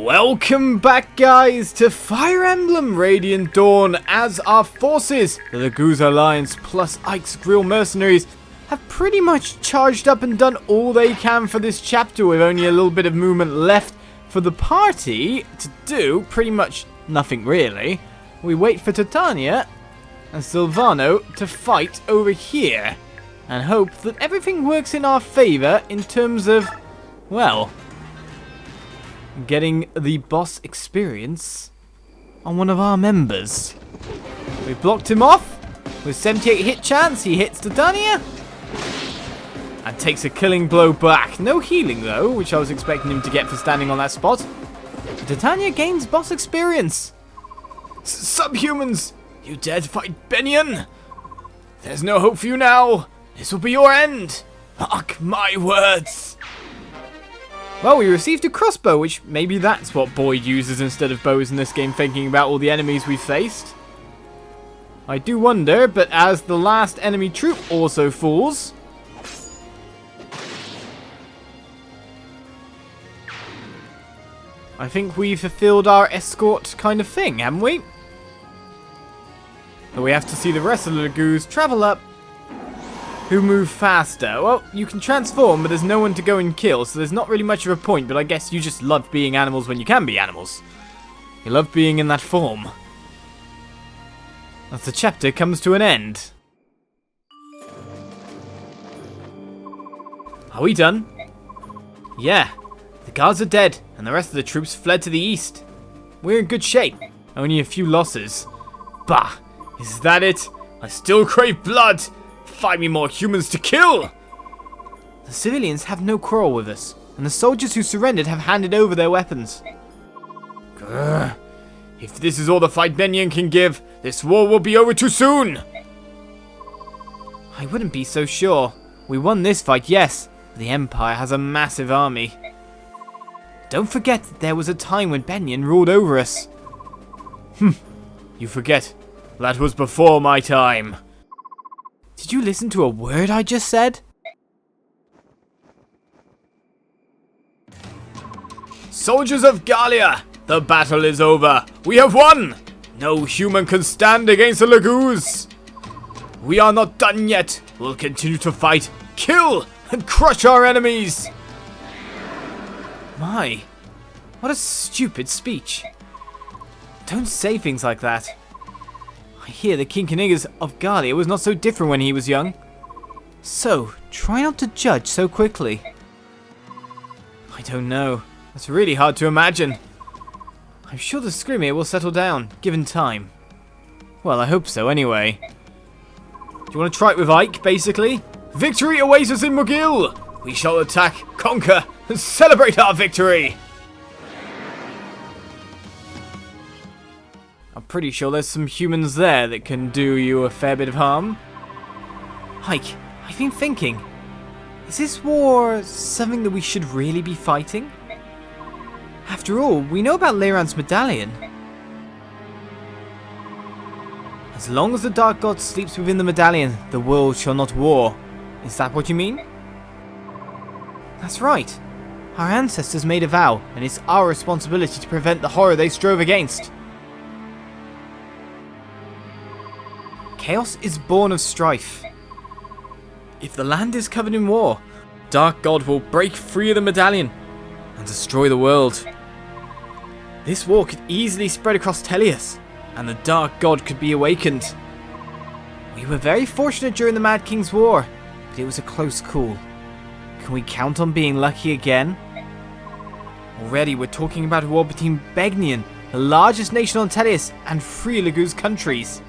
Welcome back, guys, to Fire Emblem Radiant Dawn, as our forces, the Laguz Alliance plus Ike's Greil mercenaries, have pretty much charged up and done all they can for this chapter, with only a little bit of movement left for the party to do pretty much nothing really. We wait for Titania and Silvano to fight over here, and hope that everything works in our favour in terms of, well, getting the boss experience on one of our members. We blocked him off with 78 hit chance. He hits Titania and takes a killing blow back. No healing though, which I was expecting him to get for standing on that spot. Titania gains boss experience. Subhumans, you dare to fight Benyon? There's no hope for you now. This will be your end. Mark my words. Well, we received a crossbow, which maybe that's what Boyd uses instead of bows in this game, thinking about all the enemies we've faced. I do wonder, but as the last enemy troop also falls, I think we've fulfilled our escort kind of thing, haven't we? But we have to see the rest of the Laguz travel up. Who move faster? Well, you can transform, but there's no one to go and kill, so there's not really much of a point, but I guess you just love being animals when you can be animals. You love being in that form. As the chapter comes to an end. Are we done? Yeah. The guards are dead, and the rest of the troops fled to the east. We're in good shape. Only a few losses. Bah! Is that it? I still crave blood! Find me more humans to kill! The civilians have no quarrel with us, and the soldiers who surrendered have handed over their weapons. Grr. If this is all the fight Benyon can give, this war will be over too soon! I wouldn't be so sure. We won this fight, yes, but the Empire has a massive army. Don't forget that there was a time when Benyon ruled over us. You forget. That was before my time. Did you listen to a word I just said? Soldiers of Gallia, the battle is over. We have won. No human can stand against the Laguz. We are not done yet. We'll continue to fight, kill, and crush our enemies. My, what a stupid speech. Don't say things like that. I hear the King Kniggers of Gallia was not so different when he was young. So, try not to judge so quickly. I don't know. That's really hard to imagine. I'm sure the scrim here will settle down, given time. Well, I hope so anyway. Do you want to try it with Ike, basically? Victory awaits us in Mogil! We shall attack, conquer, and celebrate our victory! I'm pretty sure there's some humans there that can do you a fair bit of harm. Ike, I've been thinking, is this war something that we should really be fighting? After all, we know about Leiran's medallion. As long as the Dark God sleeps within the medallion, the world shall not war. Is that what you mean? That's right. Our ancestors made a vow, and it's our responsibility to prevent the horror they strove against. Chaos is born of strife. If the land is covered in war, Dark God will break free of the medallion and destroy the world. This war could easily spread across Tellius, and the Dark God could be awakened. We were very fortunate during the Mad King's War, but it was a close call. Can we count on being lucky again? Already we're talking about a war between Begnion, the largest nation on Tellius, and 3 Laguz countries.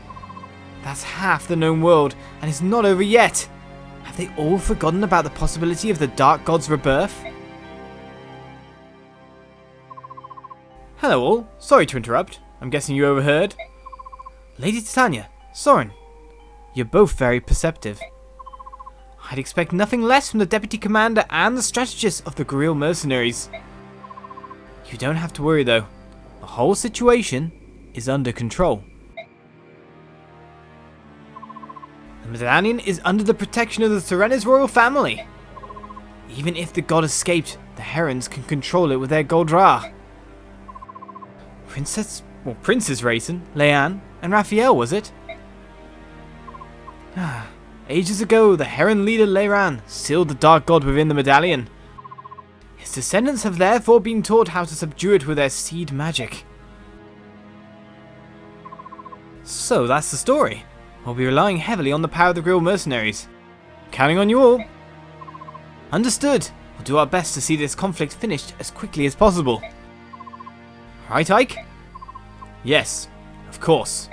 That's half the known world, and it's not over yet. Have they all forgotten about the possibility of the Dark God's rebirth? Hello all, sorry to interrupt. I'm guessing you overheard. Lady Titania, Soren, you're both very perceptive. I'd expect nothing less from the Deputy Commander and the strategist of the Greil mercenaries. You don't have to worry though. The whole situation is under control. The medallion is under the protection of the Serena's royal family. Even if the god escaped, the Herons can control it with their Goldra. Princes Raisin, Leanne, and Raphael, was it? Ages ago, the Heron leader Leiran sealed the Dark God within the medallion. His descendants have therefore been taught how to subdue it with their seed magic. So that's the story. We'll be relying heavily on the power of the Greil mercenaries. Counting on you all. Understood. We'll do our best to see this conflict finished as quickly as possible. Right, Ike? Yes, of course.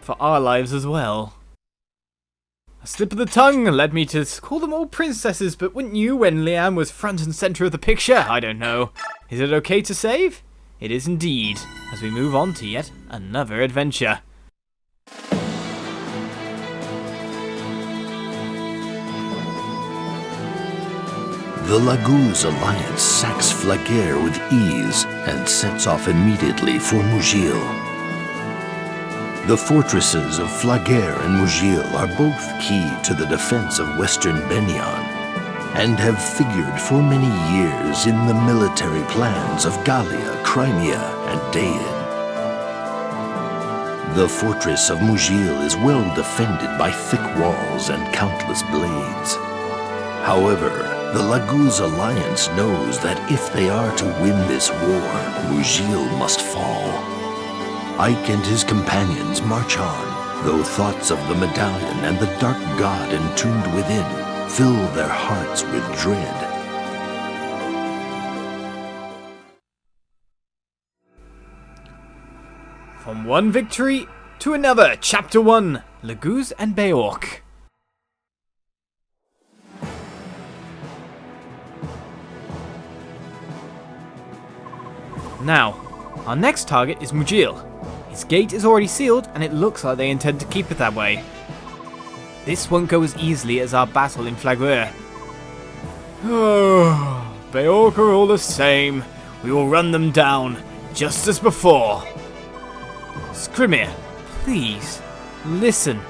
For our lives as well. A slip of the tongue led me to call them all princesses, but wouldn't you when Leanne was front and centre of the picture? I don't know. Is it okay to save? It is indeed, as we move on to yet another adventure. The Laguz alliance sacks Flaguerre with ease and sets off immediately for Mugil. The fortresses of Flaguerre and Mugil are both key to the defense of western Benyan, and have figured for many years in the military plans of Gallia, Crimea, and Dain. The fortress of Mugil is well defended by thick walls and countless blades. However, the Laguz alliance knows that if they are to win this war, Mugil must fall. Ike and his companions march on, though thoughts of the medallion and the dark god entombed within fill their hearts with dread. From one victory to another, Chapter 1, Laguz and Beorc. Now, our next target is Mugil. His gate is already sealed, and it looks like they intend to keep it that way. This won't go as easily as our battle in Flaguerre. Beorc are all the same. We will run them down, just as before. Skrimir, please, listen.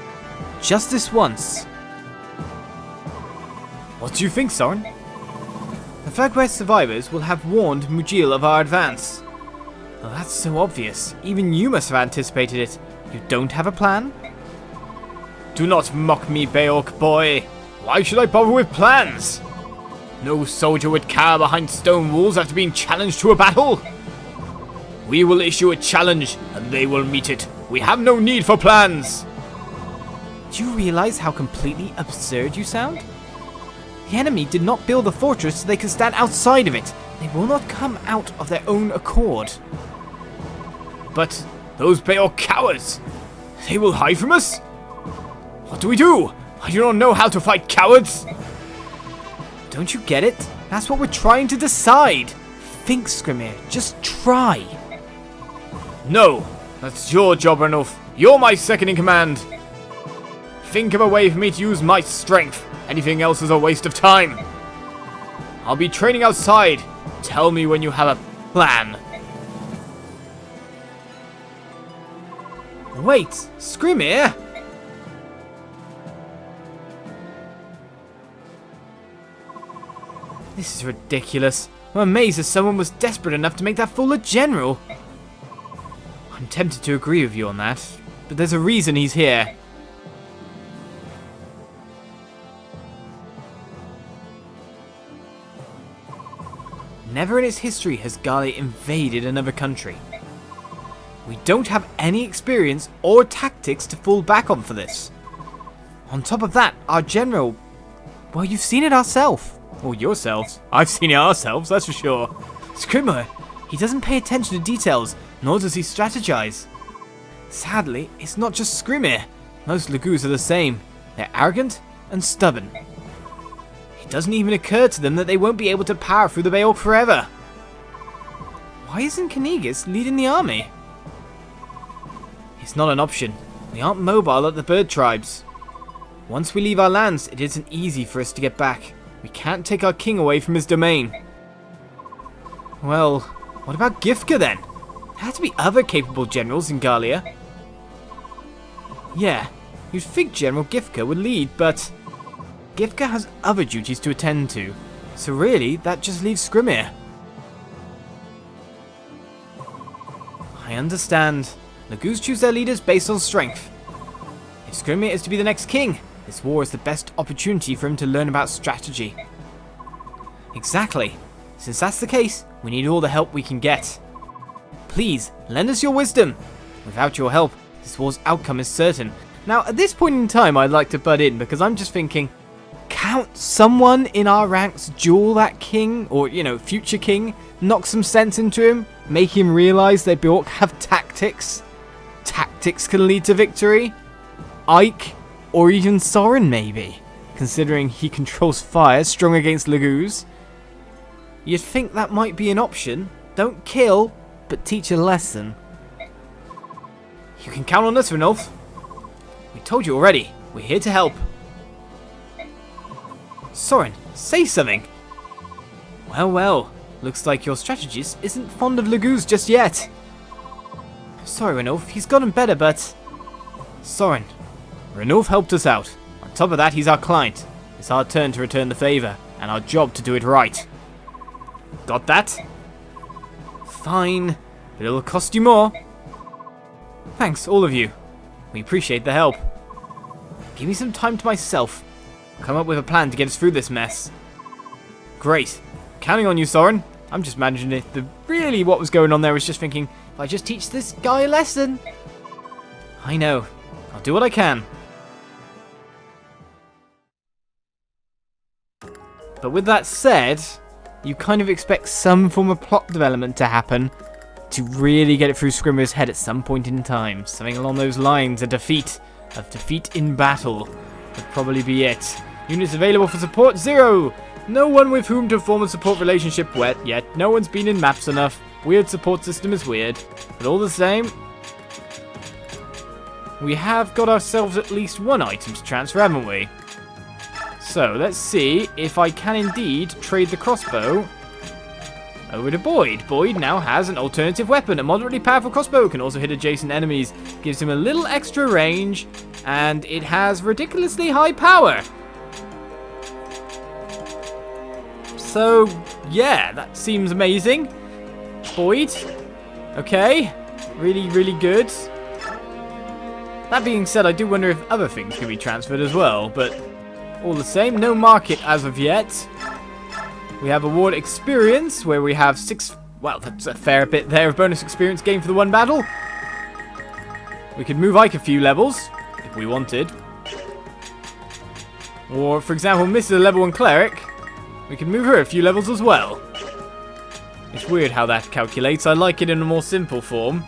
Just this once. What do you think, Soren? The Flaguerre survivors will have warned Mugil of our advance. Well, that's so obvious. Even you must have anticipated it. You don't have a plan? Do not mock me, Beorc boy. Why should I bother with plans? No soldier would cower behind stone walls after being challenged to a battle. We will issue a challenge, and they will meet it. We have no need for plans. Do you realize how completely absurd you sound? The enemy did not build the fortress so they could stand outside of it. They will not come out of their own accord. But those Beorc cowards, they will hide from us? What do we do? I do not know how to fight cowards. Don't you get it? That's what we're trying to decide. Think, Skrimir. Just try. No, that's your job, Ranulf. You're my second in command. Think of a way for me to use my strength. Anything else is a waste of time. I'll be training outside. Tell me when you have a plan. Wait, Skrimir! This is ridiculous. I'm amazed that someone was desperate enough to make that fool a general. I'm tempted to agree with you on that, but there's a reason he's here. Never in its history has Gallia invaded another country. We don't have any experience or tactics to fall back on for this. On top of that, our general... Well, you've seen it ourselves. Or yourselves. I've seen it ourselves, that's for sure. Skrimir, he doesn't pay attention to details, nor does he strategize. Sadly, it's not just Skrimir. Most Laguz are the same. They're arrogant and stubborn. It doesn't even occur to them that they won't be able to power through the Beorc forever. Why isn't Knigas leading the army? It's not an option. We aren't mobile like the bird tribes. Once we leave our lands, it isn't easy for us to get back. We can't take our king away from his domain. Well, what about Gifka then? There had to be other capable generals in Gallia. Yeah, you'd think General Gifka would lead, but Gifka has other duties to attend to. So really, that just leaves Skrimir. I understand. Laguz choose their leaders based on strength. If Skirmir is to be the next king, this war is the best opportunity for him to learn about strategy. Exactly. Since that's the case, we need all the help we can get. Please, lend us your wisdom. Without your help, this war's outcome is certain. Now, at this point in time, I'd like to butt in because I'm just thinking, can't someone in our ranks duel that king, or, future king, knock some sense into him, make him realize that Beorc have tactics? Tactics can lead to victory? Ike, or even Soren maybe, considering he controls fire, strong against Laguz. You'd think that might be an option. Don't kill, but teach a lesson. You can count on us, Ranulf. We told you already. We're here to help. Soren, say something. Well. Looks like your strategist isn't fond of Laguz just yet. Sorry, Ranulf. He's gotten better, but... Soren, Ranulf helped us out. On top of that, he's our client. It's our turn to return the favour, and our job to do it right. Got that? Fine, but it'll cost you more. Thanks, all of you. We appreciate the help. Give me some time to myself. I'll come up with a plan to get us through this mess. Great. Counting on you, Soren. I'm just imagining it. Really what was going on there was just thinking, if I just teach this guy a lesson. I know. I'll do what I can. But with that said, you kind of expect some form of plot development to happen to really get it through Skirmir's head at some point in time. Something along those lines, a defeat in battle would probably be it. Units available for support, 0. No one with whom to form a support relationship yet. No one's been in maps enough. Weird support system is weird. But all the same, we have got ourselves at least one item to transfer, haven't we? So, let's see if I can indeed trade the crossbow over to Boyd. Boyd now has an alternative weapon. A moderately powerful crossbow can also hit adjacent enemies. Gives him a little extra range, and it has ridiculously high power. So, yeah, that seems amazing. Boyd. Okay. Really, really good. That being said, I do wonder if other things can be transferred as well, but all the same, no market as of yet. We have award experience, where we have 6... Well, that's a fair bit there of bonus experience gained for the one battle. We could move Ike a few levels, if we wanted. Or, for example, Mrs. a level 1 cleric. We can move her a few levels as well. It's weird how that calculates. I like it in a more simple form.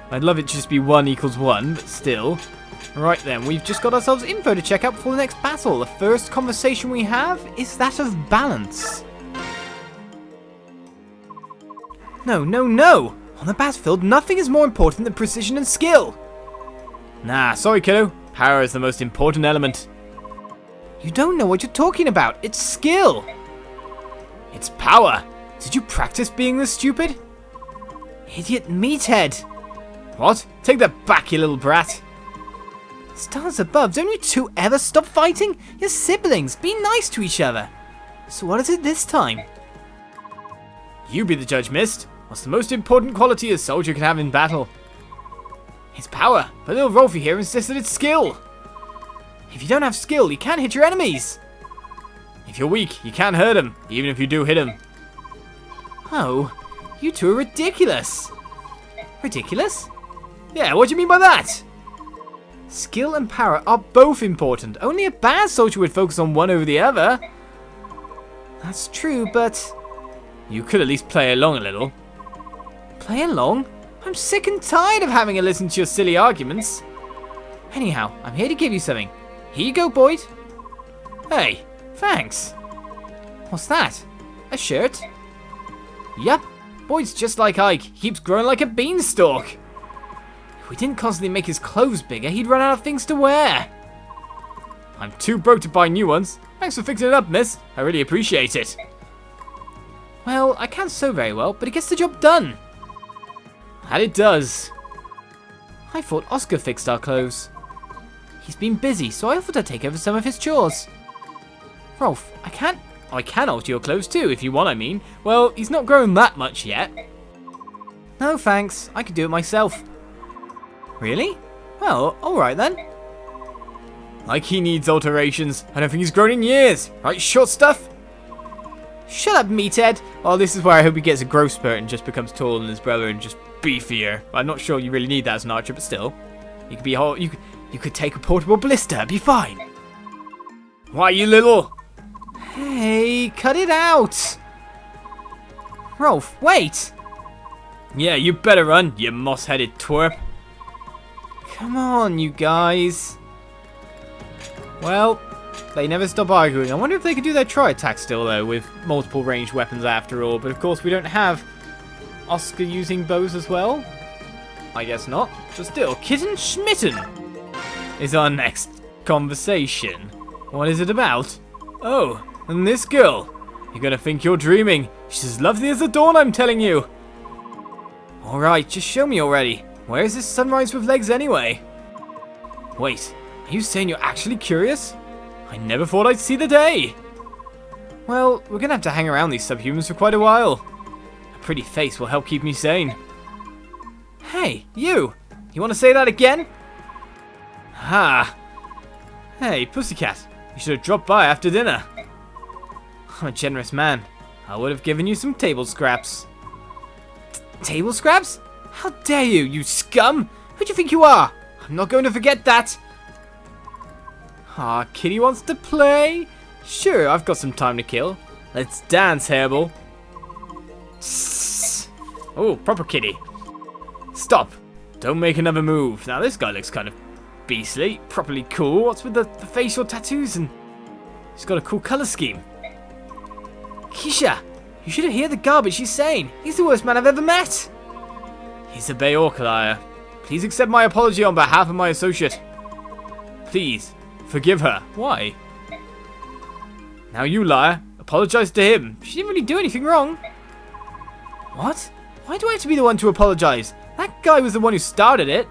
I'd love it to just be 1 equals 1, but still. Right then, we've just got ourselves info to check out before the next battle. The first conversation we have is that of balance. No. On the battlefield, nothing is more important than precision and skill. Nah, sorry kiddo. Power is the most important element. You don't know what you're talking about. It's skill. It's power. Did you practice being this stupid? Idiot meathead. What? Take that back, you little brat. Stars above, don't you two ever stop fighting? You're siblings. Be nice to each other. So what is it this time? You be the judge, Mist. What's the most important quality a soldier can have in battle? It's power, but little Rolfie here insists that it's skill. If you don't have skill, you can't hit your enemies. If you're weak, you can't hurt them, even if you do hit them. Oh, you two are ridiculous. Ridiculous? Yeah, what do you mean by that? Skill and power are both important. Only a bad soldier would focus on one over the other. That's true, but... You could at least play along a little. Play along? I'm sick and tired of having to listen to your silly arguments. Anyhow, I'm here to give you something. Here you go, Boyd. Hey, thanks. What's that? A shirt? Yup, Boyd's just like Ike. He keeps growing like a beanstalk. If we didn't constantly make his clothes bigger, he'd run out of things to wear. I'm too broke to buy new ones. Thanks for fixing it up, miss. I really appreciate it. Well, I can't sew very well, but it gets the job done. And it does. I thought Oscar fixed our clothes. He's been busy, so I offered to take over some of his chores. Rolf, I can alter your clothes too, if you want, I mean. Well, he's not grown that much yet. No thanks, I can do it myself. Really? Well, alright then. Like he needs alterations. I don't think he's grown in years. Right, short stuff? Shut up, meathead. Oh, this is where I hope he gets a growth spurt and just becomes taller than his brother and just beefier. I'm not sure you really need that as an archer, but still. You could be you could take a portable blister, be fine. Why, you little... Hey, cut it out. Rolf, wait. Yeah, you better run, you moss-headed twerp. Come on, you guys. Well, they never stop arguing. I wonder if they could do their tri-attack still, though, with multiple ranged weapons after all. But of course, we don't have Oscar using bows as well. I guess not. But still, Kitten Schmitten is our next conversation. What is it about? Oh, and this girl. You're gonna think you're dreaming. She's as lovely as the dawn, I'm telling you. Alright, just show me already. Where is this sunrise with legs anyway? Wait, are you saying you're actually curious? I never thought I'd see the day. Well, we're gonna have to hang around these subhumans for quite a while. A pretty face will help keep me sane. Hey, you! You want to say that again? Ha! Hey, pussycat, you should have dropped by after dinner. I'm a generous man. I would have given you some table scraps. Table scraps? How dare you, you scum! Who do you think you are? I'm not going to forget that. Ah, Kitty wants to play? Sure, I've got some time to kill. Let's dance, Hairball. Oh, proper Kitty. Stop. Don't make another move. Now this guy looks kind of beastly. Properly cool. What's with the facial tattoos? And he's got a cool colour scheme. Keisha, you should hear the garbage he's saying. He's the worst man I've ever met. He's a Beorc liar. Please accept my apology on behalf of my associate. Please, forgive her. Why? Now you, liar, apologize to him. She didn't really do anything wrong. What? Why do I have to be the one to apologize? That guy was the one who started it.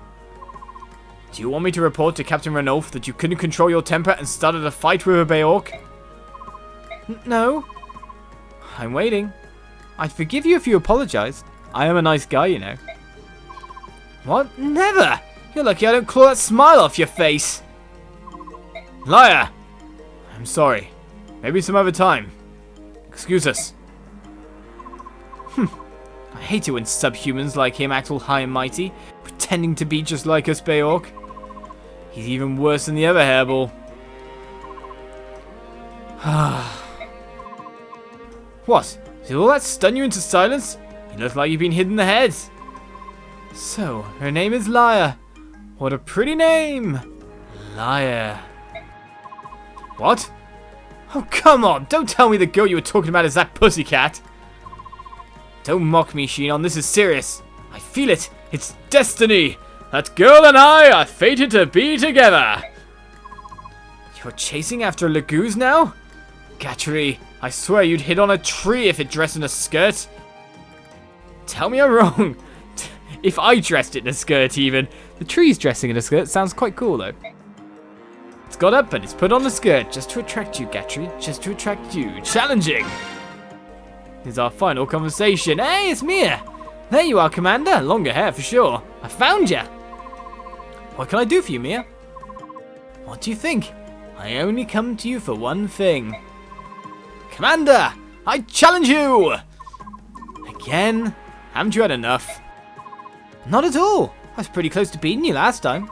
Do you want me to report to Captain Ranulf that you couldn't control your temper and started a fight with a Beorc? No. I'm waiting. I'd forgive you if you apologized. I am a nice guy, you know. What? Never! You're lucky I don't claw that smile off your face. Liar! I'm sorry. Maybe some other time. Excuse us. I hate it when subhumans like him act all high and mighty, pretending to be just like us Beorc. He's even worse than the other Hairball. What? Did all that stun you into silence? You look like you've been hit in the head. So, her name is Liar. What a pretty name. Liar. What? Oh, come on. Don't tell me the girl you were talking about is that pussycat. Don't mock me, Shinon. This is serious. I feel it. It's destiny. That girl and I are fated to be together. You're chasing after Laguz now? Gatchery, I swear you'd hit on a tree if it dressed in a skirt. Tell me I'm wrong. If I dressed it in a skirt even. The tree's dressing in a skirt sounds quite cool though. It's got up and it's put on a skirt just to attract you, Gatchery. Just to attract you. Challenging. Here's our final conversation. Hey, it's Mia. There you are, Commander. Longer hair for sure. I found you. What can I do for you, Mia? What do you think? I only come to you for one thing. Commander, I challenge you! Again? Haven't you had enough? Not at all. I was pretty close to beating you last time.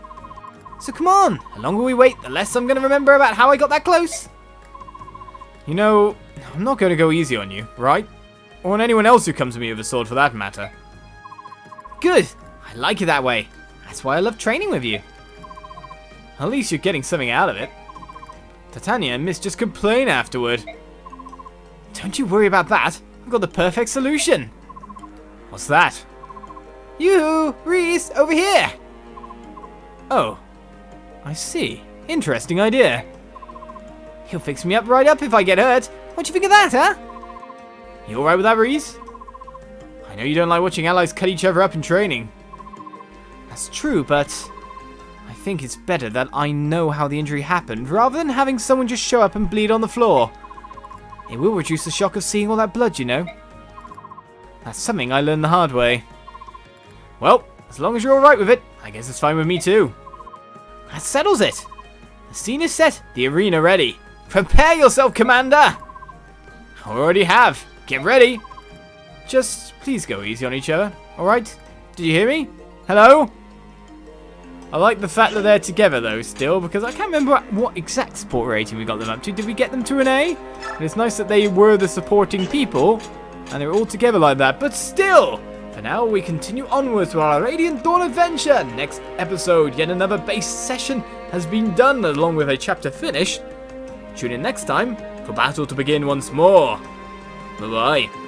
So come on, the longer we wait, the less I'm going to remember about how I got that close. You know, I'm not going to go easy on you, right? Or on anyone else who comes to me with a sword for that matter. Good. I like it that way. That's why I love training with you. At least you're getting something out of it. Titania and Miss just complain afterward. Don't you worry about that. I've got the perfect solution. What's that? Yoo-hoo! Reese, over here! Oh. I see. Interesting idea. He'll fix me up right up if I get hurt. What do you think of that, huh? You alright with that, Reese? I know you don't like watching allies cut each other up in training. That's true, but I think it's better that I know how the injury happened rather than having someone just show up and bleed on the floor. It will reduce the shock of seeing all that blood, you know. That's something I learned the hard way. Well, as long as you're alright with it, I guess it's fine with me too. That settles it. The scene is set, the arena ready. Prepare yourself, Commander! I already have. Get ready. Just please go easy on each other, alright? Did you hear me? Hello? I like the fact that they're together though still, because I can't remember what exact support rating we got them up to. Did we get them to an A? And it's nice that they were the supporting people, and they were all together like that, but still! For now, we continue onwards with our Radiant Dawn adventure. Next episode, yet another base session has been done, along with a chapter finish. Tune in next time for battle to begin once more. Bye-bye.